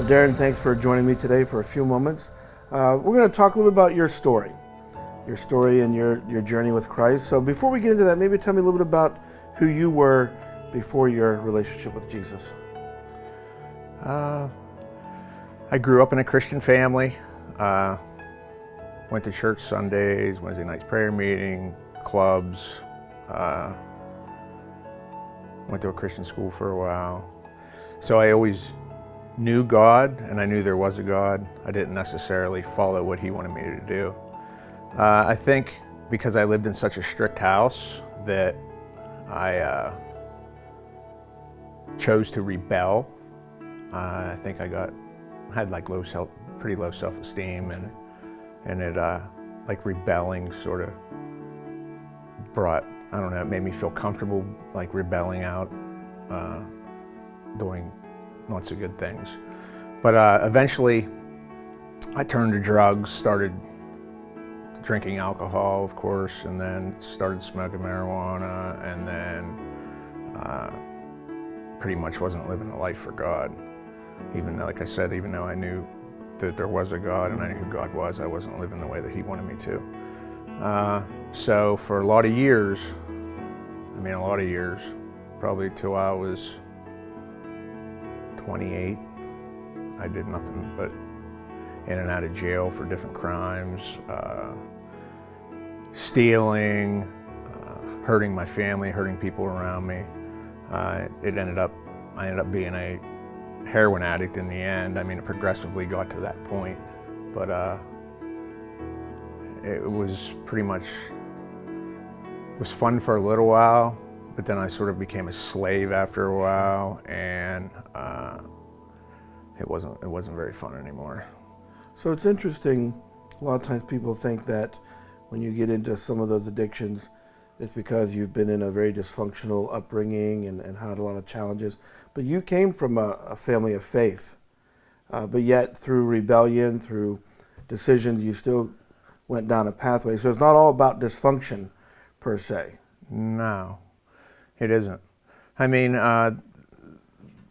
Well, Darren, thanks for joining me today for a few moments. We're going to talk a little bit about your story and your journey with Christ. So before we get into that, maybe tell me a little bit about who you were before your relationship with Jesus. I grew up in a Christian family. Went to church Sundays, Wednesday nights prayer meeting, clubs. Went to a Christian school for a while. So I always knew God, and I knew there was a God. I didn't necessarily follow what He wanted me to do. I think because I lived in such a strict house that I chose to rebel. I think I had like pretty low self-esteem, and it like rebelling sort of brought, I don't know, it made me feel comfortable like rebelling out, doing lots of good things. But eventually I turned to drugs, started drinking alcohol, of course, and then started smoking marijuana, and then pretty much wasn't living a life for God. Even like I said, even though I knew that there was a God and I knew who God was, I wasn't living the way that He wanted me to. So for a lot of years, probably till I was 28, I did nothing but in and out of jail for different crimes, stealing, hurting my family, hurting people around me. I ended up being a heroin addict in the end. I mean, it progressively got to that point, but it was pretty much, it was fun for a little while, but then I sort of became a slave after a while, and it wasn't very fun anymore. So it's interesting, a lot of times people think that when you get into some of those addictions, it's because you've been in a very dysfunctional upbringing and had a lot of challenges. But you came from a family of faith, but yet through rebellion, through decisions, you still went down a pathway. So it's not all about dysfunction per se. No, it isn't. I mean,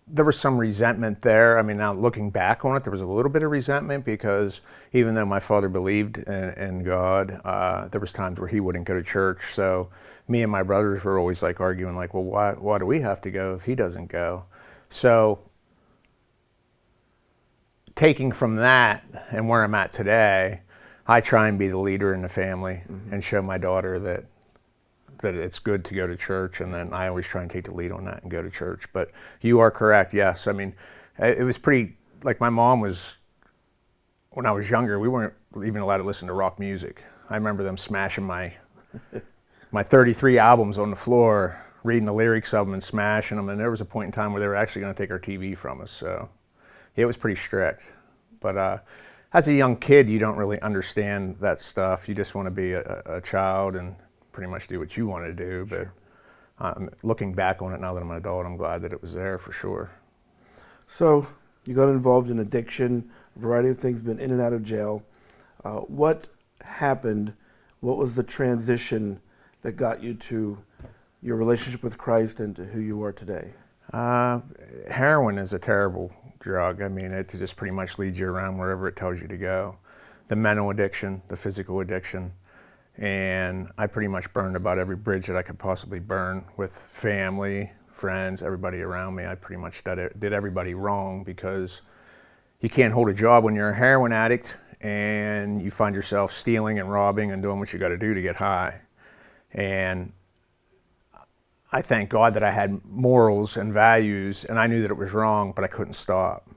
there was some resentment there. I mean, now looking back on it, there was a little bit of resentment because even though my father believed in God, there was times where he wouldn't go to church. So me and my brothers were always like arguing like, well, why do we have to go if he doesn't go? So taking from that and where I'm at today, I try and be the leader in the family and show my daughter that it's good to go to church, and then I always try and take the lead on that and go to church. But you are correct, yes. I mean, it was pretty, like my mom was, when I was younger, we weren't even allowed to listen to rock music. I remember them smashing my 33 albums on the floor, reading the lyrics of them and smashing them, and there was a point in time where they were actually going to take our TV from us, so it was pretty strict. But as a young kid, you don't really understand that stuff. You just want to be a child and pretty much do what you want to do. But looking back on it now that I'm an adult, I'm glad that it was there for sure. So you got involved in addiction, a variety of things, been in and out of jail. What happened? What was the transition that got you to your relationship with Christ and to who you are today? Heroin is a terrible drug. I mean, it just pretty much leads you around wherever it tells you to go. The mental addiction, the physical addiction. And I pretty much burned about every bridge that I could possibly burn with family, friends, everybody around me. I pretty much did everybody wrong because you can't hold a job when you're a heroin addict and you find yourself stealing and robbing and doing what you got to do to get high. And I thank God that I had morals and values, and I knew that it was wrong, but I couldn't stop.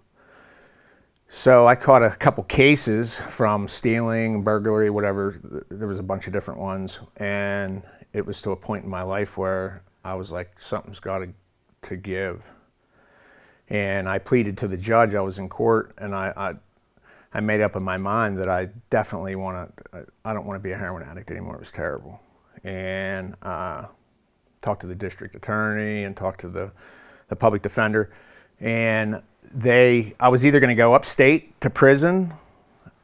So I caught a couple cases from stealing, burglary, whatever. There was a bunch of different ones. And it was to a point in my life where I was like, something's got to give. And I pleaded to the judge. I was in court, and I made up in my mind that I definitely I don't want to be a heroin addict anymore. It was terrible. And talked to the district attorney and talked to the public defender. And I was either going to go upstate to prison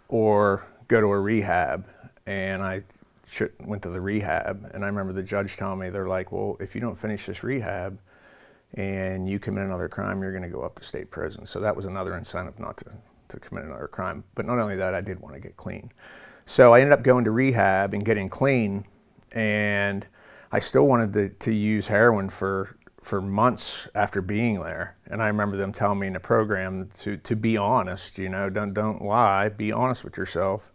or go to a rehab, and I went to the rehab. And I remember the judge telling me, they're like, well, if you don't finish this rehab, and you commit another crime, you're going to go up to state prison. So that was another incentive not to commit another crime. But not only that, I did want to get clean. So I ended up going to rehab and getting clean, and I still wanted to use heroin for months after being there. And I remember them telling me in the program to be honest, don't lie, be honest with yourself.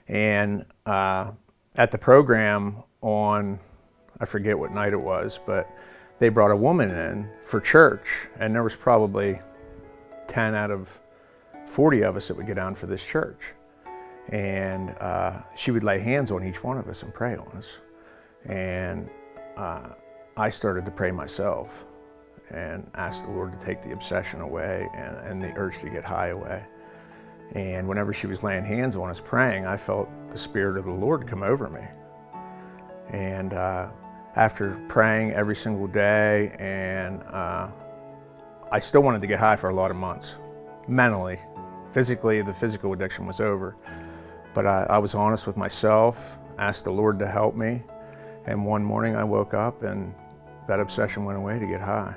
And at the program on, I forget what night it was, but they brought a woman in for church, and there was probably 10 out of 40 of us that would get down for this church. And she would lay hands on each one of us and pray on us. And I started to pray myself and asked the Lord to take the obsession away and the urge to get high away. And whenever she was laying hands on us praying, I felt the Spirit of the Lord come over me. And after praying every single day, and I still wanted to get high for a lot of months, mentally. Physically, the physical addiction was over. But I was honest with myself, asked the Lord to help me, and one morning I woke up and that obsession went away to get high.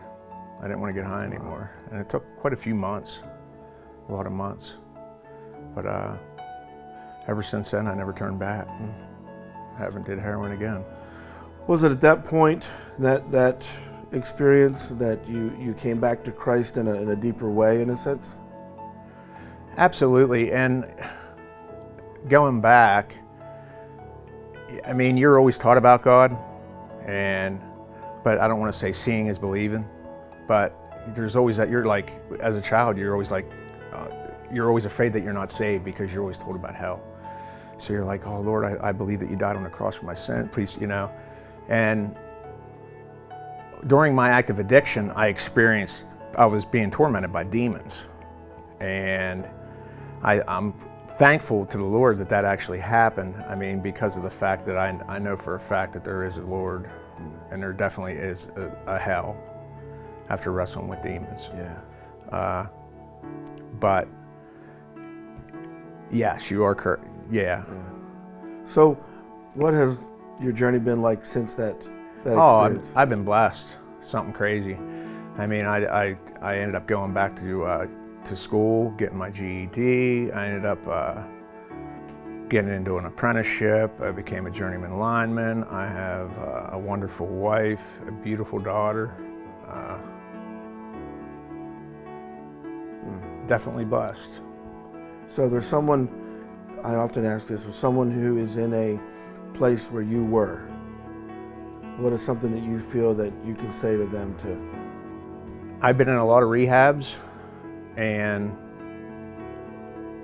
I didn't want to get high anymore. And it took quite a few months, a lot of months. But ever since then, I never turned back. Haven't did heroin again. Was it at that point, that experience, that you came back to Christ in a deeper way, in a sense? Absolutely. And going back, I mean, you're always taught about God, but I don't want to say seeing is believing, but there's always that, you're like, as a child, you're always like, you're always afraid that you're not saved because you're always told about hell. So you're like, oh Lord, I believe that you died on the cross for my sin, please, And during my active addiction, I was being tormented by demons. And I'm thankful to the Lord that actually happened. I mean, because of the fact that I know for a fact that there is a Lord, and there definitely is a hell after wrestling with demons. Yeah. But yes, you are correct. Yeah. So what has your journey been like since that experience? I've been blessed. Something crazy. I mean, I ended up going back to school, getting my GED. I ended up getting into an apprenticeship. I became a journeyman lineman. I have a wonderful wife, a beautiful daughter. Definitely blessed. So there's someone, I often ask this, there's someone who is in a place where you were. What is something that you feel that you can say to them I've been in a lot of rehabs, and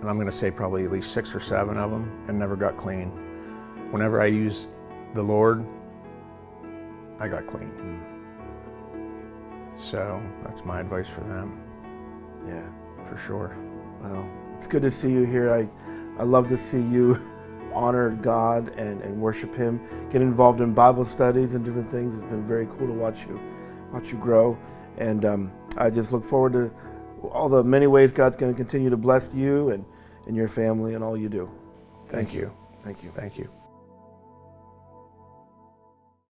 I'm going to say probably at least 6 or 7 of them, and never got clean. Whenever I used the Lord, I got clean. So that's my advice for them. Yeah. For sure. Well, it's good to see you here. I love to see you honor God and worship Him, get involved in Bible studies and different things. It's been very cool to watch you grow. And I just look forward to all the many ways God's going to continue to bless you and your family and all you do. Thank you. Thank you. Thank you.